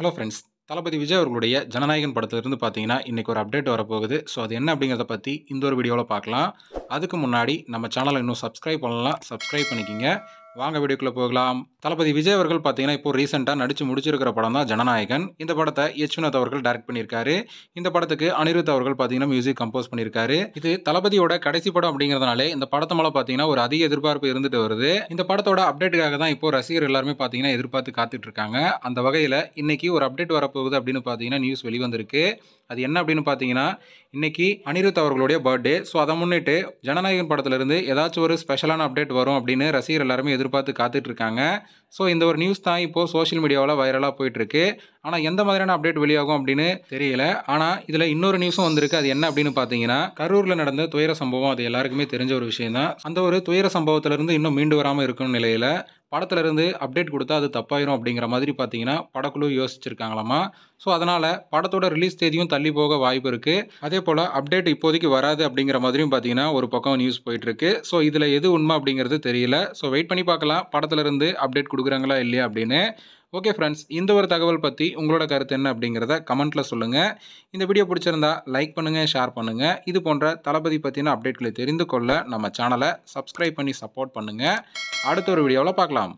Hello friends. தளபதி விஜய் அவர்களுடைய ஜனநாயகன் படத்திலிருந்து பார்த்தீங்கன்னா, இன்னைக்கு ஒரு அப்டேட் வரப்போகுது. ஸோ அது என்ன அப்படிங்கிறத பத்தி இந்த ஒரு வீடியோல பார்க்கலாம். அதுக்கு முன்னாடி நம்ம சேனலை இன்னும் சப்ஸ்கிரைப் பண்ணலனா சப்ஸ்கிரைப் பண்ணிக்கங்க. வாங்க வீடியோக்குள்ள போகலாம். தளபதி விஜய் அவர்கள் பார்த்தீங்கன்னா, இப்போ ரீசென்ட்டா நடிச்சு முடிச்சிருக்கிற படம் தான் ஜனநாயகன். இந்த படத்தை எச். வினோத் அவர்கள் டைரக்ட் பண்ணியிருக்காரு. இந்த படத்துக்கு அனிருத் அவர்கள் பார்த்தீங்கன்னா மியூசிக் கம்போஸ் பண்ணியிருக்காரு. இது தளபதியோட கடைசி படம் அப்படிங்கிறதுனாலே இந்த படத்து மேல பார்த்தீங்கன்னா ஒரு அதிக எதிர்பார்ப்பு இருந்துட்டு வருது. இந்த படத்தோட அப்டேட்டுக்காக தான் இப்போ ரசிகர் எல்லாருமே பார்த்தீங்கன்னா எதிர்பார்த்து காத்துட்டு இருக்காங்க. அந்த வகையில இன்னைக்கு ஒரு அப்டேட் வரப்போகுது அப்படின்னு பார்த்தீங்கன்னா நியூஸ் வெளிவந்திருக்கு. அது என்ன அப்படின்னு பார்த்தீங்கன்னா, இன்னைக்கு அனிருத் அவர்களுடைய பர்த்டே. ஸோ அதை முன்னிட்டு ஜனநாயகன் படத்திலிருந்து ஏதாச்சும் ஒரு ஸ்பெஷலான அப்டேட் வரும் அப்படின்னு ரசிகர் எல்லாருமே எதிர்பார்த்து காத்துட்டு இருக்காங்க. ஸோ இந்த ஒரு நியூஸ் தான் இப்போ சோஷியல் மீடியாவில் வைரலாக போயிட்டு இருக்கு. ஆனால் எந்த மாதிரியான அப்டேட் வெளியாகும் அப்படின்னு தெரியல. ஆனால் இதில் இன்னொரு நியூஸும் வந்திருக்கு. அது என்ன அப்படின்னு பார்த்தீங்கன்னா, கரூரில் நடந்த துயர சம்பவம் அது எல்லாருக்குமே தெரிஞ்ச ஒரு விஷயம் தான். அந்த ஒரு துயர சம்பவத்திலிருந்து இன்னும் மீண்டு வராமல் இருக்கும் நிலையில் படத்துல இருந்து அப்டேட் கொடுத்தா அது தப்பாயிரும் அப்படிங்கிற மாதிரி பார்த்தீங்கன்னா படக்குழு யோசிச்சிருக்காங்களாமா. ஸோ அதனால படத்தோட ரிலீஸ் தேதியும் தள்ளி போக வாய்ப்பு இருக்கு. அதே போல அப்டேட் இப்போதைக்கு வராது அப்படிங்கிற மாதிரியும் பார்த்தீங்கன்னா ஒரு பக்கம் நியூஸ் போயிட்டு இருக்கு. ஸோ இதுல எது உண்மை அப்படிங்கிறது தெரியல. ஸோ வெயிட் பண்ணி பார்க்கலாம் படத்துல இருந்து அப்டேட் கொடுக்குறாங்களா இல்லையா அப்படின்னு. ஓகே ஃப்ரெண்ட்ஸ், இந்த ஒரு தகவல் பற்றி உங்களோட கருத்து என்ன அப்படிங்கிறத கமெண்ட்டில் சொல்லுங்கள். இந்த வீடியோ பிடிச்சிருந்தா லைக் பண்ணுங்கள், ஷேர் பண்ணுங்கள். இது போன்ற தளபதி பற்றின அப்டேட்களை தெரிந்து கொள்ள நம்ம சேனலை சப்ஸ்கிரைப் பண்ணி சப்போர்ட் பண்ணுங்கள். அடுத்த ஒரு வீடியோவில் பார்க்கலாம்.